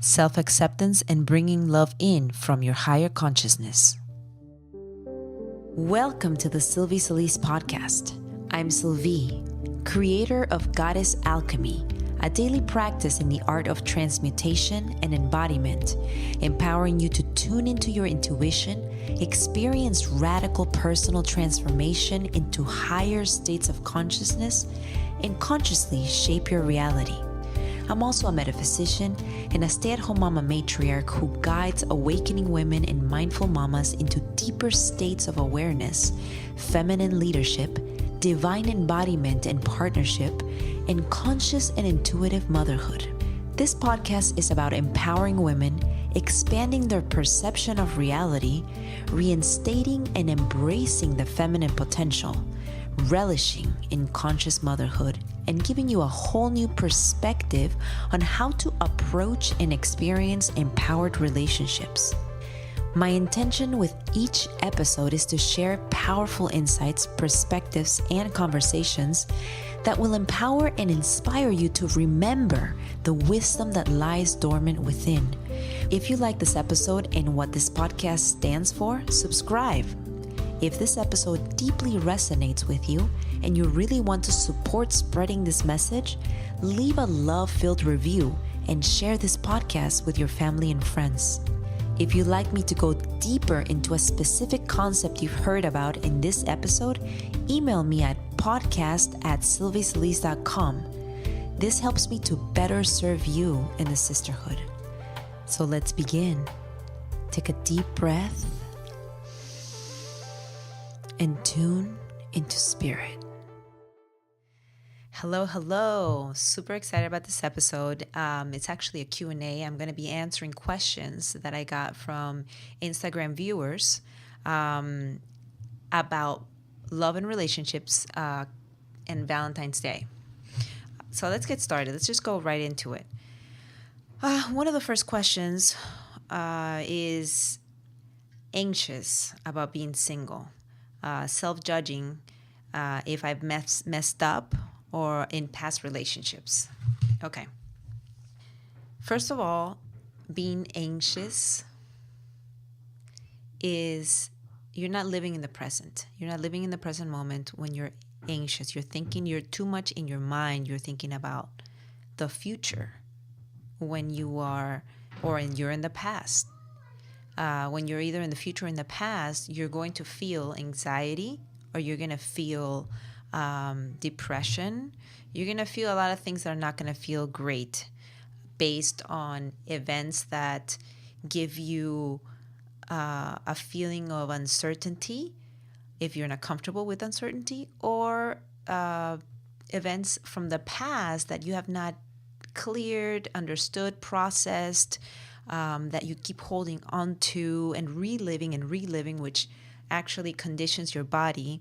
self-acceptance, and bringing love in from your higher consciousness. Welcome to the Celiz podcast. I'm Silvie, creator of Goddess Alchemy, a daily practice in the art of transmutation and embodiment, empowering you to tune into your intuition, experience radical personal transformation into higher states of consciousness, and consciously shape your reality. I'm also a metaphysician and a stay-at-home mama matriarch who guides awakening women and mindful mamas into deeper states of awareness, feminine leadership, divine embodiment and partnership, and conscious and intuitive motherhood. This podcast is about empowering women, expanding their perception of reality, reinstating and embracing the feminine potential, relishing in conscious motherhood, and giving you a whole new perspective on how to approach and experience empowered relationships. My intention with each episode is to share powerful insights, perspectives, and conversations that will empower and inspire you to remember the wisdom that lies dormant within. If you like this episode and what this podcast stands for, subscribe. If this episode deeply resonates with you and you really want to support spreading this message, leave a love-filled review and share this podcast with your family and friends. If you'd like me to go deeper into a specific concept you've heard about in this episode, email me at podcast@silvieceliz.com. This helps me to better serve you in the sisterhood. So let's begin. Take a deep breath and tune into spirit. Hello. Super excited about this episode. It's actually a Q&A. I'm going to be answering questions that I got from Instagram viewers about love and relationships and Valentine's Day. So let's get started. Let's just go right into it. One of the first questions is anxious about being single. Self-judging if I've messed up or in past relationships. Okay. First of all, being anxious is you're not living in the present. You're not living in the present moment when you're anxious. You're too much in your mind. You're thinking about the future when you're in the past. When you're either in the future or in the past, you're going to feel anxiety or you're going to feel depression. You're going to feel a lot of things that are not going to feel great based on events that give you a feeling of uncertainty if you're not comfortable with uncertainty, or events from the past that you have not cleared, understood, processed, that you keep holding on to and reliving, which actually conditions your body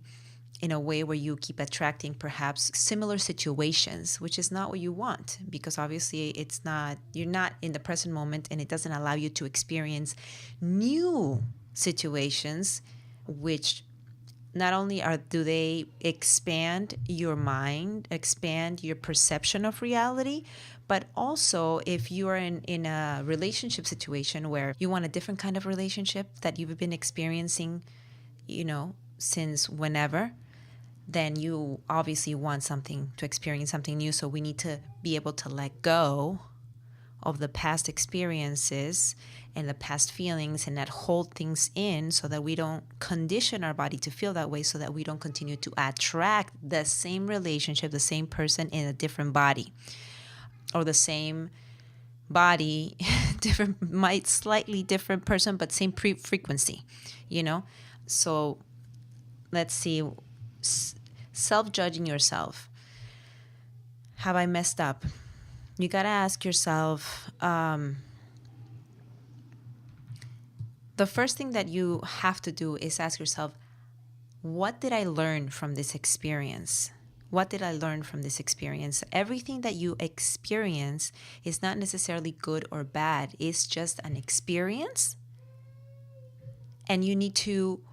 in a way where you keep attracting perhaps similar situations, which is not what you want, because obviously you're not in the present moment, and it doesn't allow you to experience new situations, which not only do they expand your mind, expand your perception of reality, but also if you are in a relationship situation where you want a different kind of relationship that you've been experiencing, since whenever, then you obviously want to experience something new. So we need to be able to let go of the past experiences and the past feelings and not hold things in, so that we don't condition our body to feel that way, so that we don't continue to attract the same relationship, the same person in a different body, or the same body, slightly different person, but same frequency, So let's see, self-judging yourself. Have I messed up? You got to ask yourself, the first thing that you have to do is ask yourself, what did I learn from this experience? What did I learn from this experience? Everything that you experience is not necessarily good or bad. It's just an experience. And you need to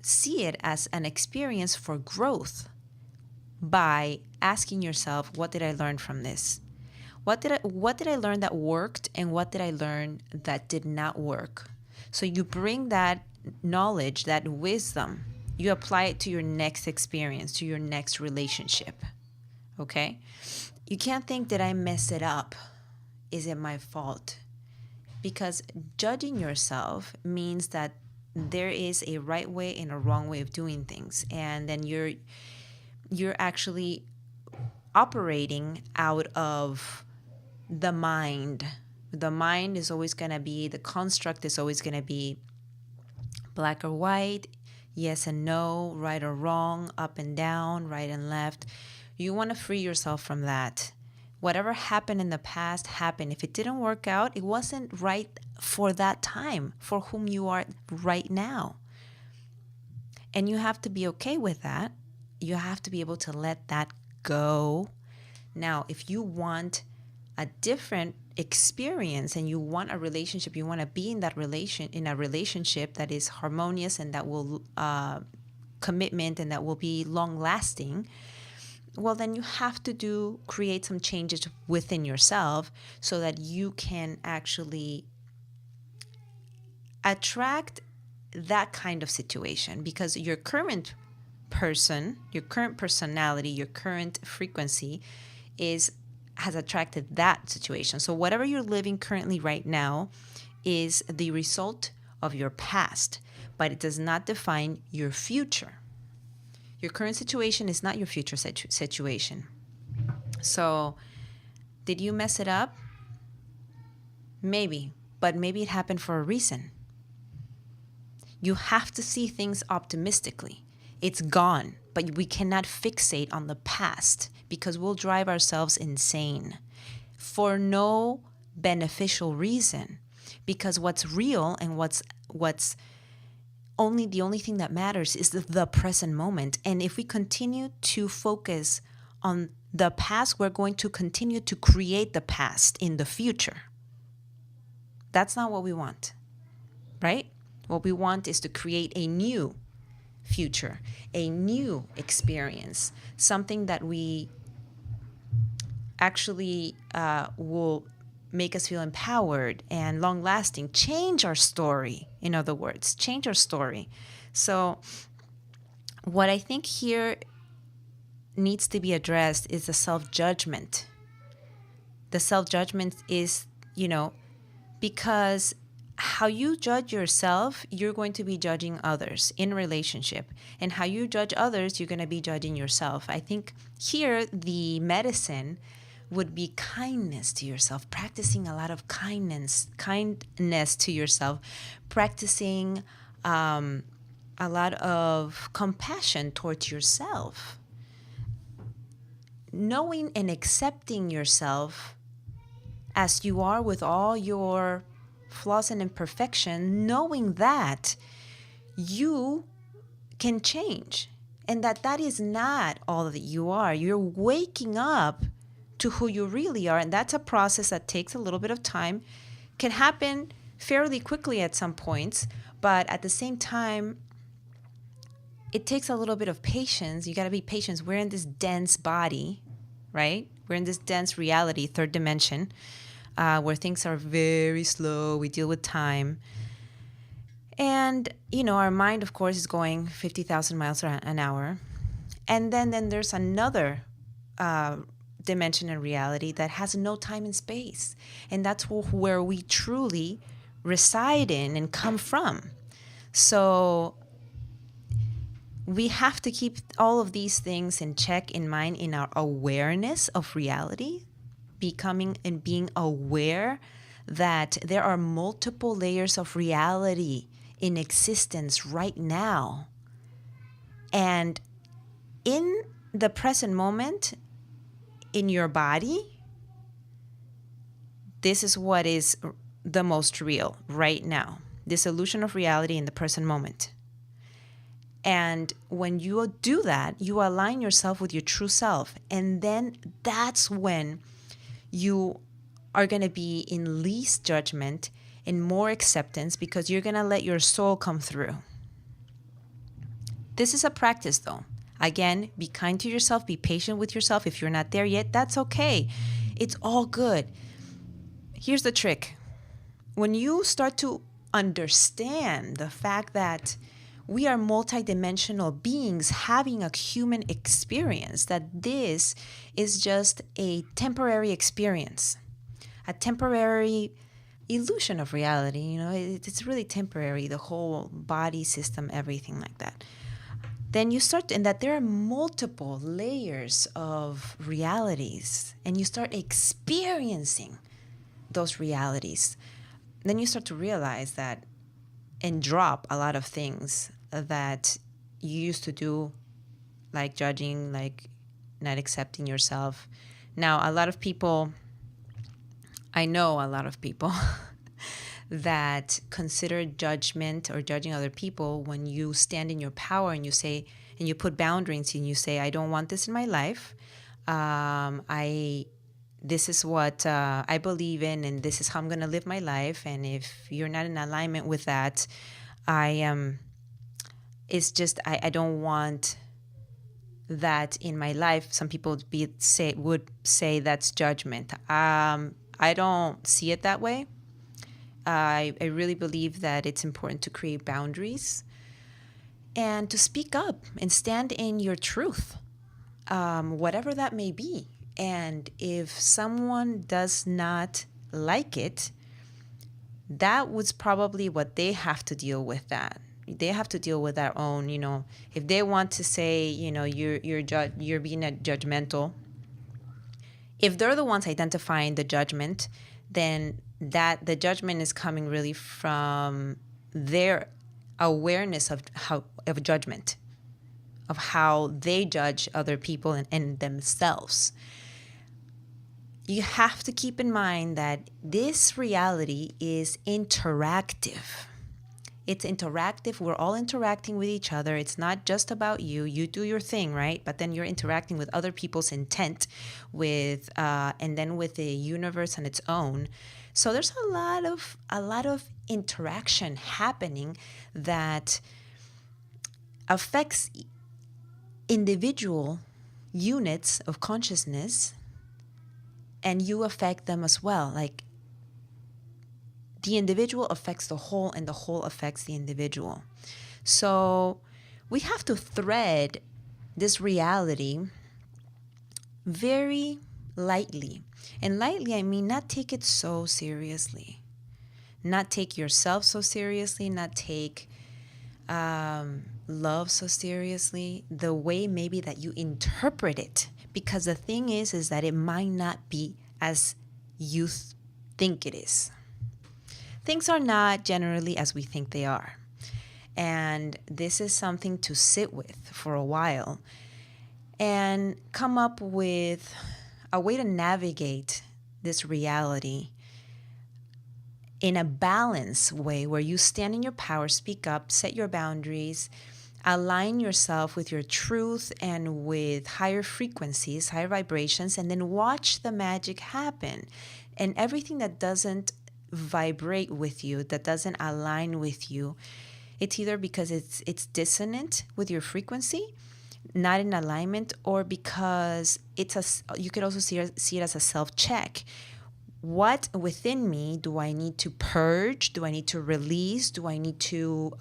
see it as an experience for growth by asking yourself, what did I learn from this? What did I learn that worked, and what did I learn that did not work? So you bring that knowledge, that wisdom, you apply it to your next experience, to your next relationship. Okay? You can't think, did I mess it up? Is it my fault? Because judging yourself means that there is a right way and a wrong way of doing things. And then you're actually operating out of the mind. The mind is always going to be, the construct is always going to be black or white, yes and no, right or wrong, up and down, right and left. You want to free yourself from that. Whatever happened in the past happened. If it didn't work out, it wasn't right for that time, for whom you are right now. And you have to be okay with that. You have to be able to let that go. Now, if you want a different experience and you want a relationship, you want to be in a relationship that is harmonious and that will commitment and that will be long lasting, well, then you have to create some changes within yourself so that you can actually attract that kind of situation, because your current person, your current personality, your current frequency has attracted that situation. So whatever you're living currently right now is the result of your past, but it does not define your future. Your current situation is not your future situation. So did you mess it up? Maybe, but maybe it happened for a reason. You have to see things optimistically. It's gone, but we cannot fixate on the past because we'll drive ourselves insane for no beneficial reason. Because what's real and what's the only thing that matters is the present moment. And if we continue to focus on the past, we're going to continue to create the past in the future. That's not what we want, right? What we want is to create a new future, a new experience, something that we actually will make us feel empowered and long-lasting. Change our story, in other words, change our story. So what I think here needs to be addressed is the self-judgment. The self-judgment is, because how you judge yourself, you're going to be judging others in relationship. And how you judge others, you're going to be judging yourself. I think here the medicine would be kindness to yourself, practicing a lot of kindness to yourself, practicing a lot of compassion towards yourself, knowing and accepting yourself as you are with all your flaws and imperfection, knowing that you can change and that is not all that you are. You're waking up to who you really are. And that's a process that takes a little bit of time, can happen fairly quickly at some points, but at the same time, it takes a little bit of patience. You got to be patient. We're in this dense body, right? We're in this dense reality, third dimension, where things are very slow. We deal with time. And, our mind, of course, is going 50,000 miles an hour. And then there's another dimension in reality that has no time and space. And that's where we truly reside in and come from. So we have to keep all of these things in check, in mind, in our awareness of reality, becoming and being aware that there are multiple layers of reality in existence right now. And in the present moment, in your body, this is what is the most real right now. This illusion of reality in the present moment. And when you do that, you align yourself with your true self. And then that's when you are going to be in least judgment and more acceptance, because you're going to let your soul come through. This is a practice, though. Again, be kind to yourself, be patient with yourself. If you're not there yet, that's okay. It's all good. Here's the trick. When you start to understand the fact that we are multidimensional beings having a human experience, that this is just a temporary experience, a temporary illusion of reality. It's really temporary, the whole body system, everything like that. Then you start, and that there are multiple layers of realities, and you start experiencing those realities. Then you start to realize that and drop a lot of things that you used to do, like judging, like not accepting yourself. Now, I know a lot of people that consider judgment or judging other people when you stand in your power and you say, and you put boundaries and you say, I don't want this in my life. This is what I believe in, and this is how I'm going to live my life. And if you're not in alignment with that, it's just, I don't want that in my life. Some people would say that's judgment. I don't see it that way. I really believe that it's important to create boundaries and to speak up and stand in your truth, whatever that may be. And if someone does not like it, that was probably what they have to deal with. That they have to deal with their own. If they want to say, you're being judgmental. If they're the ones identifying the judgment, then that the judgment is coming really from their awareness of judgment, of how they judge other people and themselves. You have to keep in mind that this reality is interactive. It's interactive. We're all interacting with each other. It's not just about you. You do your thing, right? But then you're interacting with other people's intent, and then with the universe on its own. So there's a lot of interaction happening that affects individual units of consciousness, and you affect them as well. Like, the individual affects the whole, and the whole affects the individual. So we have to thread this reality very lightly. And lightly, I mean not take it so seriously. Not take yourself so seriously, not take love so seriously, the way maybe that you interpret it. Because the thing is that it might not be as you think it is. Things are not generally as we think they are. And this is something to sit with for a while and come up with a way to navigate this reality in a balanced way, where you stand in your power, speak up, set your boundaries, align yourself with your truth and with higher frequencies, higher vibrations, and then watch the magic happen. And everything that doesn't vibrate with you, that doesn't align with you, it's either because it's dissonant with your frequency, not in alignment, or because you could also see it as a self-check. What within me do I need to purge? Do I need to release? Do I need to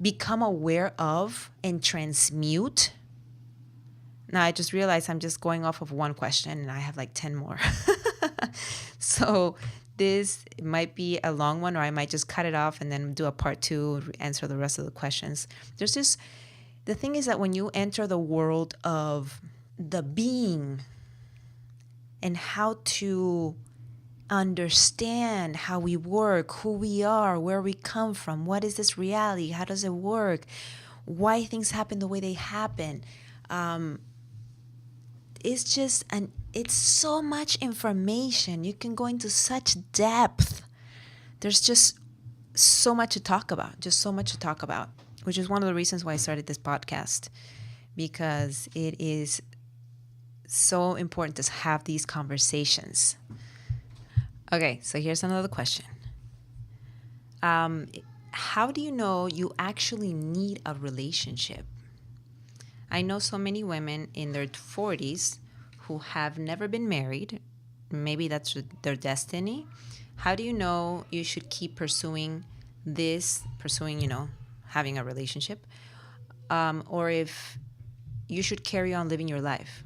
become aware of and transmute? Now, I just realized I'm just going off of one question and I have like 10 more. So this might be a long one, or I might just cut it off and then do a part 2, answer the rest of the questions. The thing is that when you enter the world of the being and how to understand how we work, who we are, where we come from, what is this reality, how does it work, why things happen the way they happen, it's so much information. You can go into such depth. There's just so much to talk about, which is one of the reasons why I started this podcast, because it is so important to have these conversations. Okay, so here's another question. How do you know you actually need a relationship? I know so many women in their 40s who have never been married, maybe that's their destiny, how do you know you should keep pursuing, having a relationship, or if you should carry on living your life?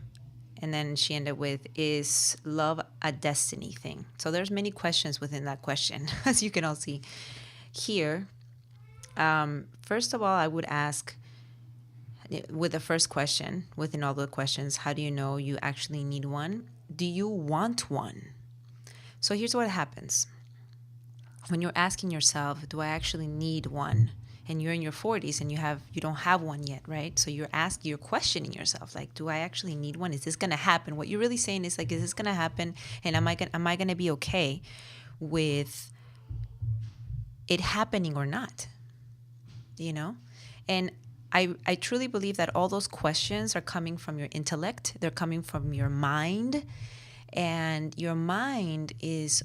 And then she ended with, is love a destiny thing? So there's many questions within that question, as you can all see here. First of all, I would ask, with the first question, within all the questions, how do you know you actually need one? Do you want one? So here's what happens. When you're asking yourself, do I actually need one? And you're in your 40s and you don't have one yet, right? So you're questioning yourself, like, do I actually need one? Is this going to happen? What you're really saying is, like, is this going to happen? And am I going to be okay with it happening or not? And I truly believe that all those questions are coming from your intellect. They're coming from your mind. And your mind is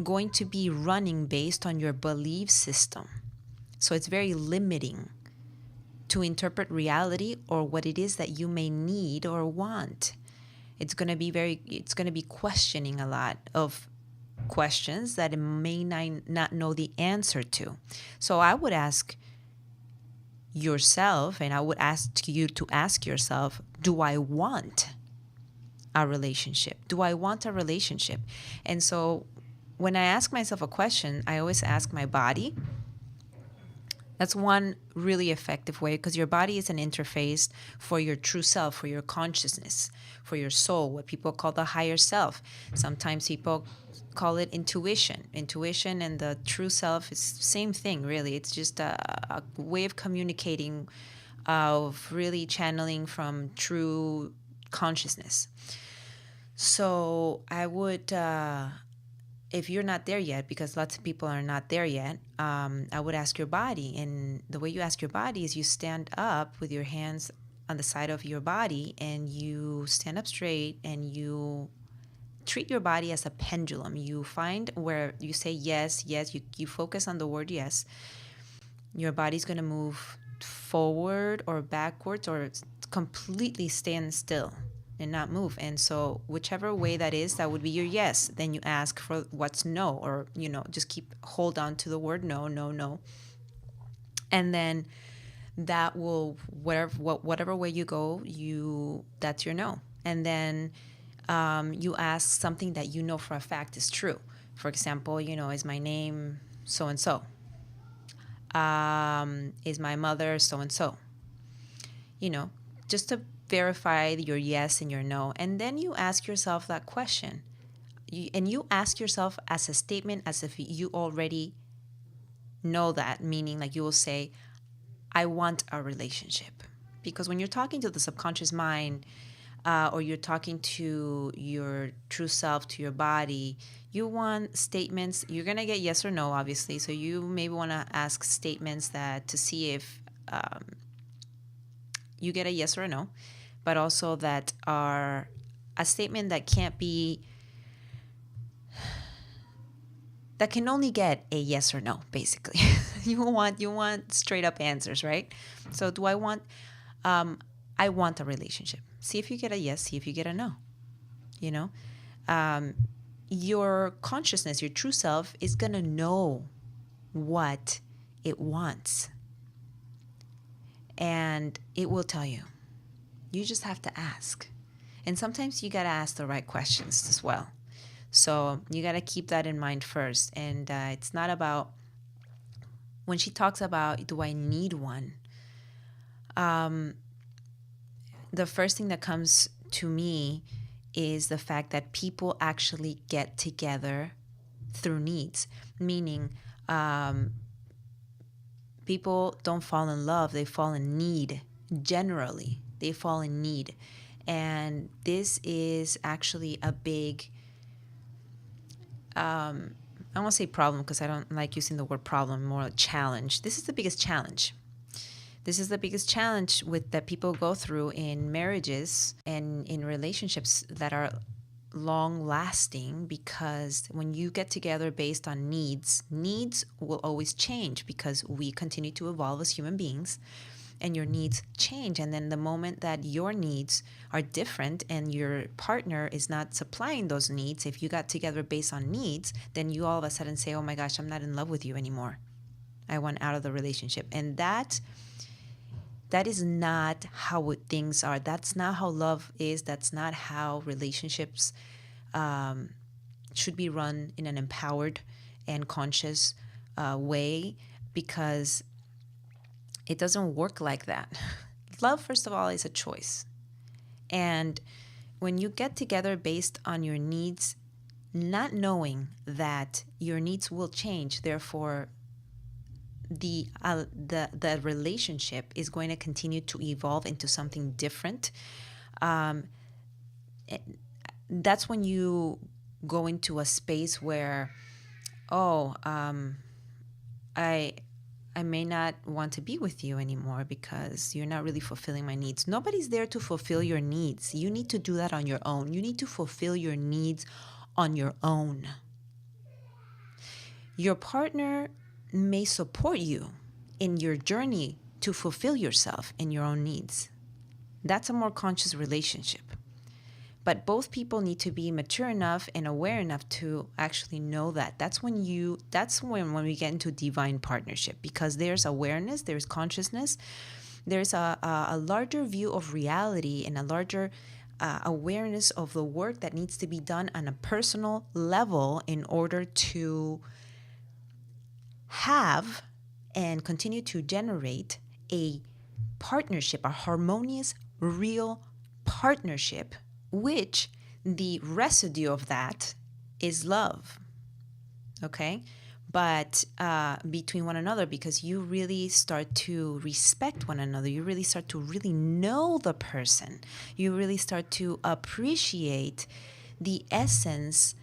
going to be running based on your belief system. So it's very limiting to interpret reality or what it is that you may need or want. It's going to be questioning a lot of questions that it may not know the answer to. So I would ask yourself, and I would ask you to ask yourself, do I want a relationship? Do I want a relationship? And so when I ask myself a question, I always ask my body. That's one really effective way, because your body is an interface for your true self, for your consciousness, for your soul, what people call the higher self. Sometimes people call it intuition. Intuition and the true self is the same thing, really. It's just a way of communicating, of really channeling from true consciousness. So I would, if you're not there yet, because lots of people are not there yet, I would ask your body. And the way you ask your body is you stand up with your hands on the side of your body, and you stand up straight, and you treat your body as a pendulum. You find where you say yes, yes, you focus on the word yes. Your body's going to move forward or backwards or completely stand still and not move. And so whichever way that is, that would be your yes. Then you ask for what's no, or, just hold on to the word no, no, no. And then that will, whatever way you go, that's your no. And then you ask something that you know for a fact is true. For example, is my name so-and-so? Is my mother so-and-so? Just to verify your yes and your no. And then you ask yourself that question. You ask yourself as a statement, as if you already know that, meaning like you will say, I want a relationship. Because when you're talking to the subconscious mind, or you're talking to your true self, to your body, you want statements. You're going to get yes or no, obviously. So you maybe want to ask statements to see if you get a yes or a no, but also that are a statement that can only get a yes or no, basically. you want straight up answers, right? So do I want a relationship? See if you get a yes, see if you get a no. Your consciousness, your true self, is going to know what it wants. And it will tell you. You just have to ask. And sometimes you got to ask the right questions as well. So you got to keep that in mind first. And it's not about, when she talks about, do I need one? The first thing that comes to me is the fact that people actually get together through needs. Meaning, people don't fall in love, they fall in need. Generally, they fall in need. And this is actually a big, I won't say problem, because I don't like using the word problem, more a challenge. This is the biggest challenge. This is the biggest challenge that people go through in marriages and in relationships that are long lasting, because when you get together based on needs will always change, because we continue to evolve as human beings. and your needs change. And then the moment that your needs are different and your partner is not supplying those needs, if you got together based on needs, then you all of a sudden say, oh my gosh, I'm not in love with you anymore. I want out of the relationship. And that is not how things are. That's not how love is. That's not how relationships should be run in an empowered and conscious way, because it doesn't work like that. Love, first of all, is a choice. And when you get together based on your needs, not knowing that your needs will change, therefore the relationship is going to continue to evolve into something different, that's when you go into a space where, I may not want to be with you anymore because you're not really fulfilling my needs. Nobody's there to fulfill your needs. You need to do that on your own. You need to fulfill your needs on your own. Your partner may support you in your journey to fulfill yourself and your own needs. That's a more conscious relationship. But both people need to be mature enough and aware enough to actually know that. That's when we get into divine partnership, because there's awareness, there's consciousness, there's a larger view of reality and a larger awareness of the work that needs to be done on a personal level in order to have and continue to generate a partnership, a harmonious, real partnership, which the residue of that is love, okay? But between one another, because you really start to respect one another, you really start to really know the person, you really start to appreciate the essence,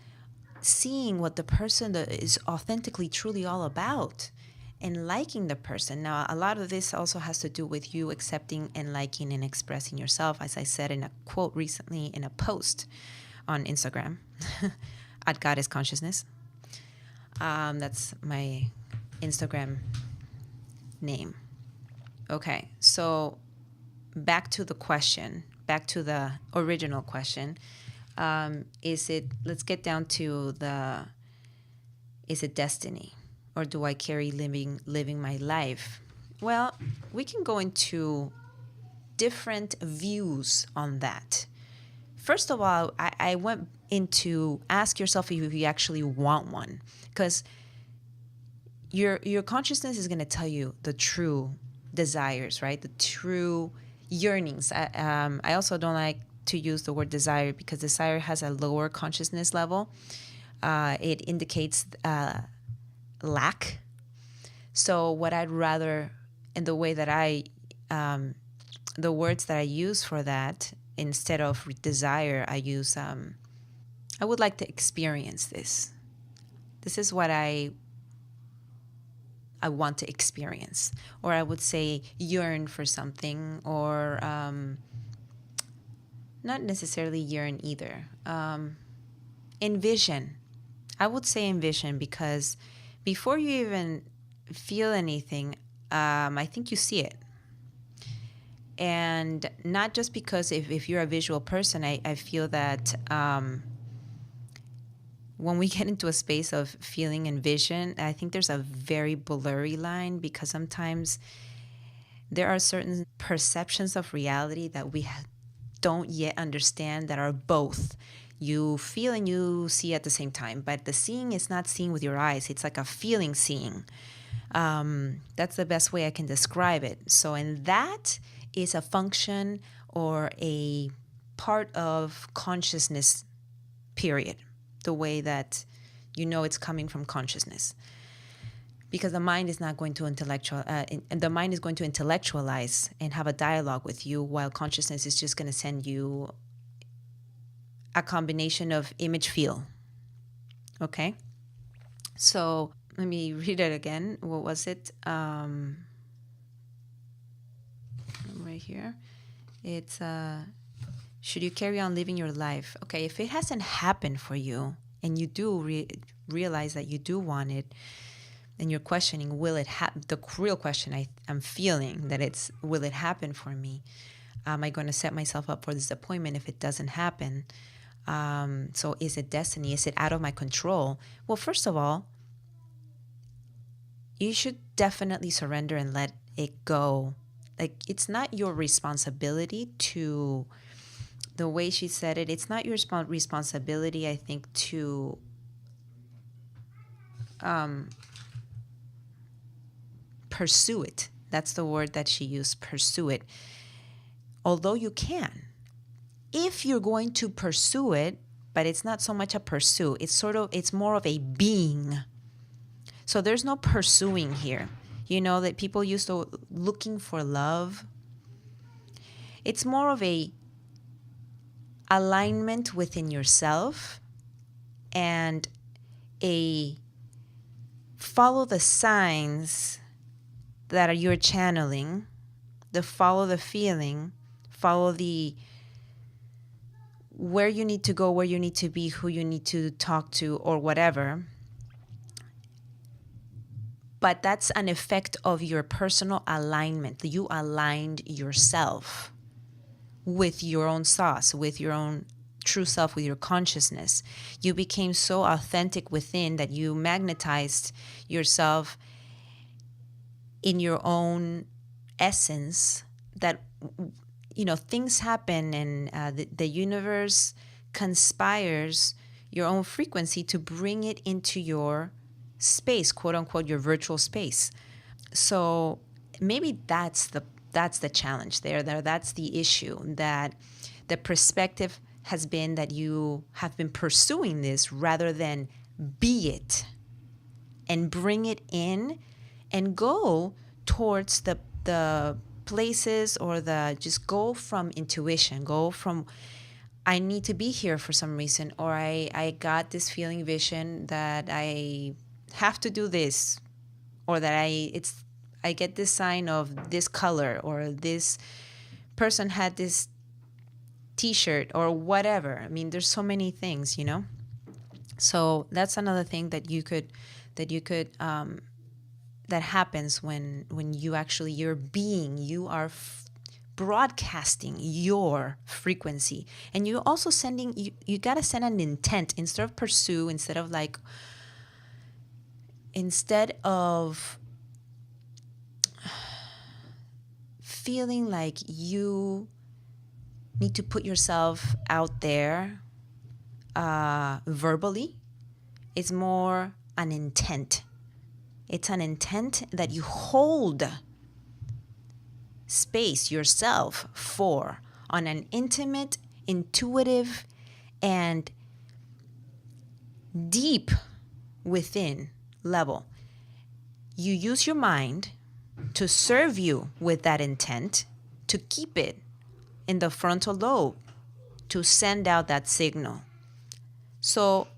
seeing what the person is authentically, truly all about, and liking the person. Now, a lot of this also has to do with you accepting and liking and expressing yourself, as I said in a quote recently in a post on Instagram at Goddess Consciousness. That's my Instagram name. Okay, so back to the original question. Let's get down to is it destiny? Or do I carry living my life? Well, we can go into different views on that. First of all, I went into ask yourself if you actually want one, because your consciousness is going to tell you the true desires, right? The true yearnings. I also don't like to use the word desire, because desire has a lower consciousness level. It indicates lack. So what I'd rather, in the way that the words that I use for that, instead of desire, I use, I would like to experience this. This is what I want to experience. Or I would say yearn for something, or not necessarily yearn either. Envision. I would say envision, because before you even feel anything, I think you see it. And not just because if you're a visual person, I feel that when we get into a space of feeling and vision, I think there's a very blurry line, because sometimes there are certain perceptions of reality that we don't yet understand, that are both. You feel and you see at the same time, but the seeing is not seeing with your eyes. It's like a feeling seeing. That's the best way I can describe it. So, and that is a function or a part of consciousness, period. The way that you know it's coming from consciousness. Because the mind is not going to the mind is going to intellectualize and have a dialogue with you, while consciousness is just going to send you a combination of image feel. Okay? So let me read it again. What was it? Right here. It's should you carry on living your life? Okay, if it hasn't happened for you and you do realize that you do want it, and you're questioning, will it happen? The real question I'm feeling that it's, will it happen for me? Am I going to set myself up for disappointment if it doesn't happen? So is it destiny? Is it out of my control? Well, first of all, you should definitely surrender and let it go. Like, it's not your responsibility to, the way she said it, it's not your responsibility, I think, to pursue it. That's the word that she used, pursue it. Although you can, if you're going to pursue it, but it's not so much a pursue, it's more of a being. So there's no pursuing here. You know that people used to looking for love. It's more of a alignment within yourself and a follow the signs that you're channeling, follow the feeling, follow the where you need to go, where you need to be, who you need to talk to, or whatever. But that's an effect of your personal alignment. You aligned yourself with your own sauce, with your own true self, with your consciousness. You became so authentic within that you magnetized yourself in your own essence, that, you know, things happen, and the universe conspires your own frequency to bring it into your space, quote unquote, your virtual space. So maybe that's the challenge there. That's the issue, that the perspective has been that you have been pursuing this rather than be it and bring it in and go towards the places, or just go from intuition, go from, I need to be here for some reason, or I got this feeling, vision that I have to do this, or that I get this sign of this color, or this person had this t-shirt, or whatever. I mean, there's so many things, you know? So that's another thing that that happens when you actually, you're being, you are broadcasting your frequency. And you're also sending, you got to send an intent instead of pursue, instead of feeling like you need to put yourself out there verbally. It's more an intent. It's an intent that you hold space yourself for on an intimate, intuitive, and deep within level. You use your mind to serve you with that intent, to keep it in the frontal lobe, to send out that signal so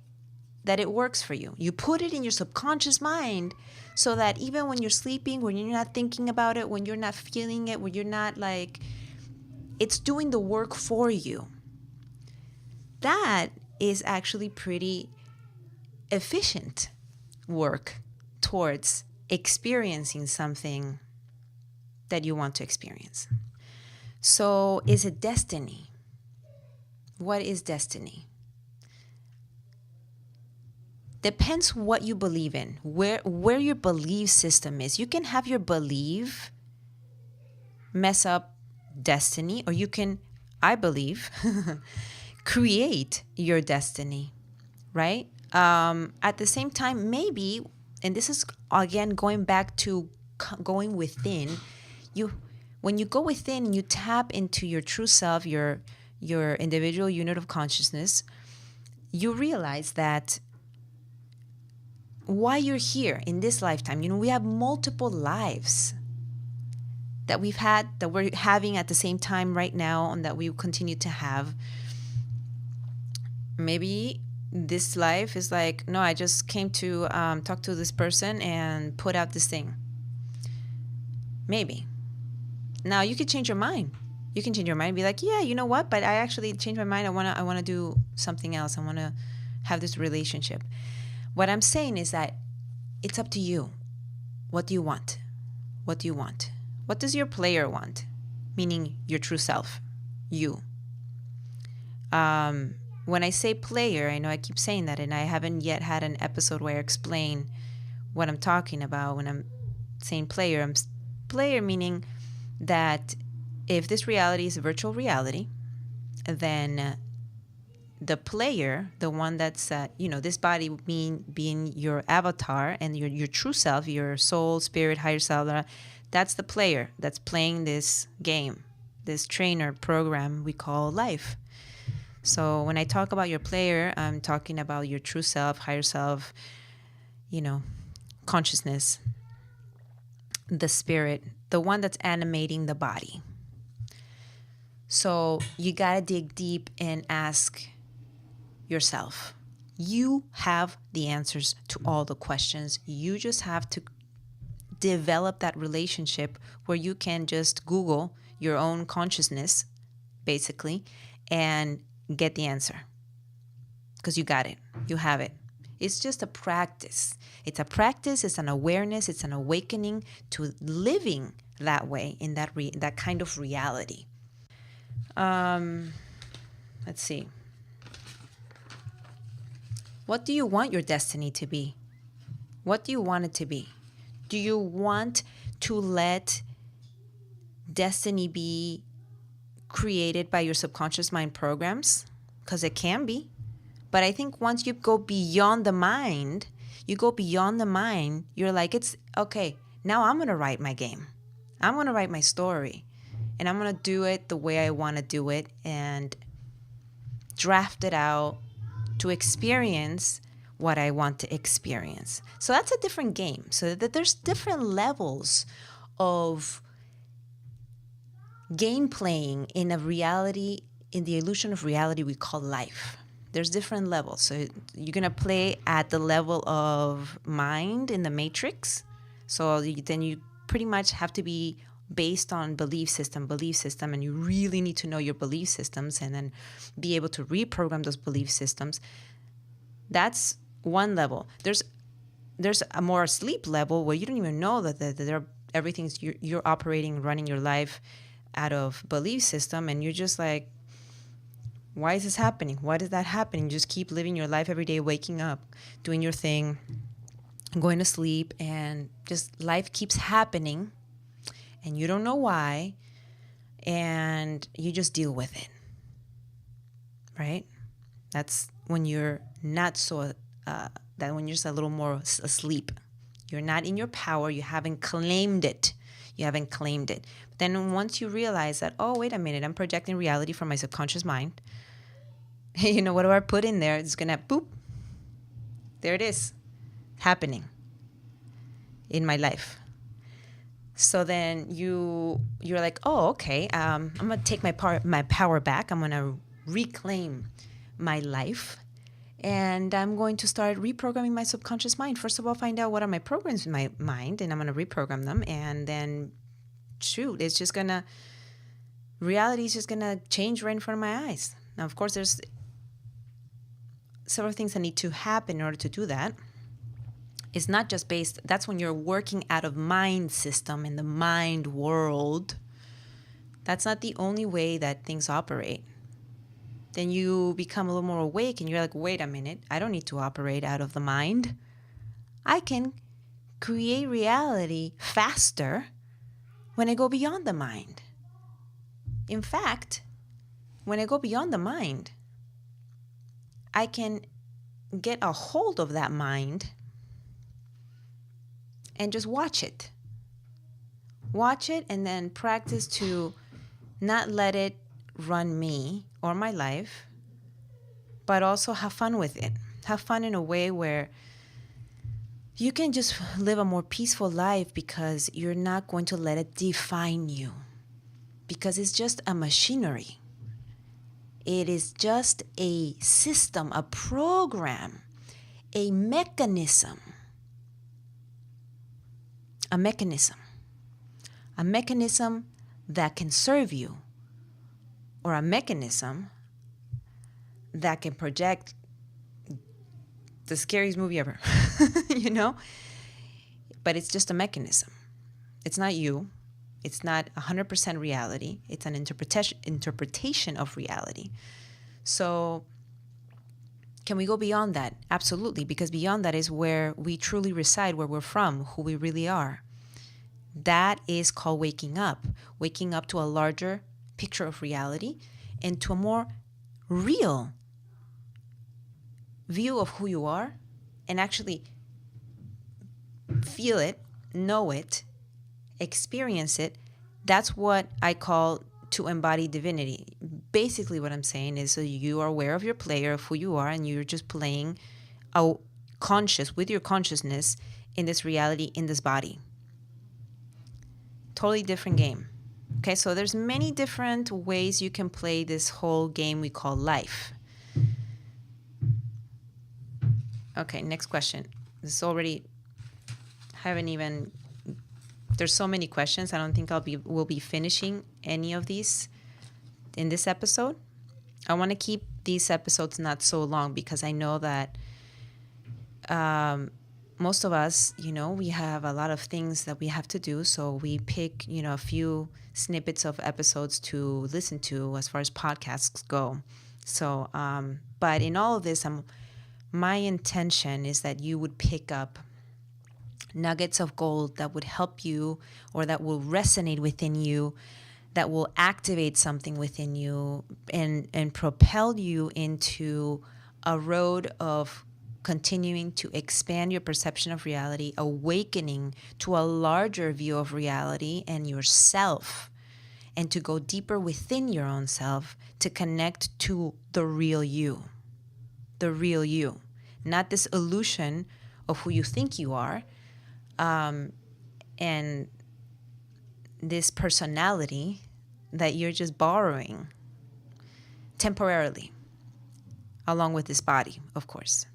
that it works for you. You put it in your subconscious mind so that even when you're sleeping, when you're not thinking about it, when you're not feeling it, when you're not like, it's doing the work for you. That is actually pretty efficient work towards experiencing something that you want to experience. So is it destiny? What is destiny? Depends what you believe in, where your belief system is. You can have your belief mess up destiny, or you can, I believe, create your destiny, right? At the same time, maybe, and this is again going back to going within, when you go within and you tap into your true self, your individual unit of consciousness, you realize that why you're here in this lifetime. You know, we have multiple lives that we've had, that we're having at the same time right now, and that we will continue to have. Maybe this life is like, no, I just came to talk to this person and put out this thing. Maybe. Now you could change your mind. You can change your mind and be like, yeah, you know what? But I actually changed my mind. I wanna do something else. I wanna have this relationship. What I'm saying is that it's up to you. what do you want? What do you want? What does your player want? Meaning your true self, you. When I say player, I know I keep saying that, and I haven't yet had an episode where I explain what I'm talking about when I'm saying player. I'm player meaning that if this reality is a virtual reality, then the player, the one that's, this body being your avatar and your true self, your soul, spirit, higher self, that's the player that's playing this game, this trainer program we call life. So when I talk about your player, I'm talking about your true self, higher self, consciousness, the spirit, the one that's animating the body. So you got to dig deep and ask yourself. You have the answers to all the questions. You just have to develop that relationship where you can just Google your own consciousness, basically, and get the answer. Because you got it. You have it. It's just a practice. It's a practice. It's an awareness. It's an awakening to living that way, in that kind of reality. Let's see. What do you want your destiny to be? What do you want it to be? Do you want to let destiny be created by your subconscious mind programs? Because it can be. But I think once you go beyond the mind, you're like, it's okay, now I'm going to write my game. I'm going to write my story. And I'm going to do it the way I want to do it and draft it out to experience what I want to experience. So that's a different game. So that there's different levels of game playing in a reality, in the illusion of reality we call life. There's different levels. So you're going to play at the level of mind in the matrix. So then you pretty much have to be based on belief system, and you really need to know your belief systems and then be able to reprogram those belief systems. That's one level. There's a more asleep level where you don't even know that everything's you're operating, running your life out of belief system, and you're just like, why is this happening? Why is that happening? You just keep living your life every day, waking up, doing your thing, going to sleep, and just life keeps happening. And you don't know why, and you just deal with it, right? That's when you're not so, when you're just a little more asleep. You're not in your power. You haven't claimed it. But then once you realize that, oh, wait a minute, I'm projecting reality from my subconscious mind. Whatever I put in there, it's going to, boop, there it is, happening in my life. So then you're like, oh, okay, I'm going to take my power back. I'm going to reclaim my life. And I'm going to start reprogramming my subconscious mind. First of all, find out what are my programs in my mind, and I'm going to reprogram them. And then, shoot, reality is just going to change right in front of my eyes. Now, of course, there's several things that need to happen in order to do that. It's not just that's when you're working out of mind system in the mind world. That's not the only way that things operate. Then you become a little more awake and you're like, wait a minute, I don't need to operate out of the mind. I can create reality faster when I go beyond the mind. In fact, when I go beyond the mind, I can get a hold of that mind and just watch it. Watch it and then practice to not let it run me or my life, but also have fun with it. Have fun in a way where you can just live a more peaceful life because you're not going to let it define you. Because it's just a machinery. It is just a system, a program, a mechanism. A mechanism that can serve you, or a mechanism that can project the scariest movie ever, but it's just a mechanism. It's not you. It's not 100% reality. It's an interpretation of reality. So can we go beyond that? Absolutely, because beyond that is where we truly reside, where we're from, who we really are. That is called waking up to a larger picture of reality and to a more real view of who you are, and actually feel it, know it, experience it. That's what I call to embody divinity. Basically what I'm saying is, so you are aware of your player, of who you are, and you're just playing with your consciousness in this reality, in this body. Totally different game. Okay, so there's many different ways you can play this whole game we call life. Okay, next question. There's so many questions. I don't think we'll be finishing any of these in this episode. I want to keep these episodes not so long because I know that most of us, we have a lot of things that we have to do. So we pick, a few snippets of episodes to listen to as far as podcasts go. So, but in all of this, my intention is that you would pick up nuggets of gold that would help you, or that will resonate within you, that will activate something within you and propel you into a road of continuing to expand your perception of reality, awakening to a larger view of reality and yourself, and to go deeper within your own self to connect to the real you, not this illusion of who you think you are, and this personality that you're just borrowing temporarily, along with this body, of course.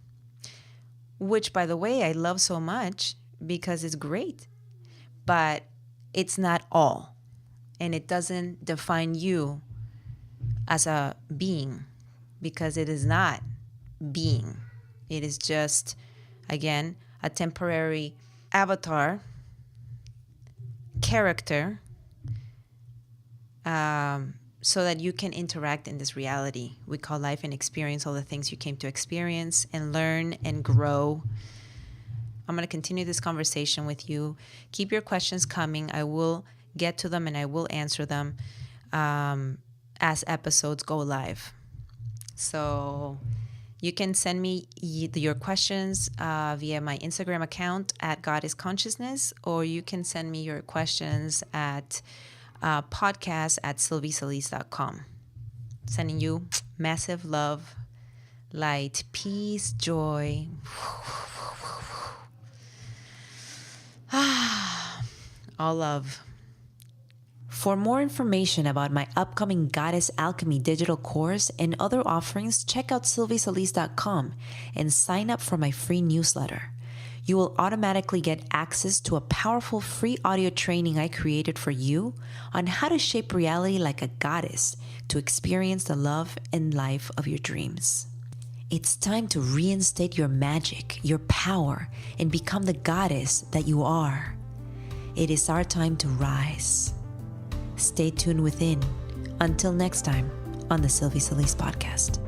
Which, by the way, I love so much because it's great, but it's not all. And it doesn't define you as a being, because it is not being. It is just, again, a temporary avatar, character, so that you can interact in this reality we call life and experience all the things you came to experience and learn and grow. I'm going to continue this conversation with you. Keep your questions coming. I will get to them and I will answer them as episodes go live. So you can send me your questions via my Instagram account at Goddess Consciousness, or you can send me your questions at podcast@silvieceliz.com. Sending you massive love, light, peace, joy. All love. For more information about my upcoming Goddess Alchemy digital course and other offerings, check out silvieceliz.com and sign up for my free newsletter. You will automatically get access to a powerful free audio training I created for you on how to shape reality like a goddess to experience the love and life of your dreams. It's time to reinstate your magic, your power, and become the goddess that you are. It is our time to rise. Stay tuned within. Until next time on the Silvie Celiz podcast.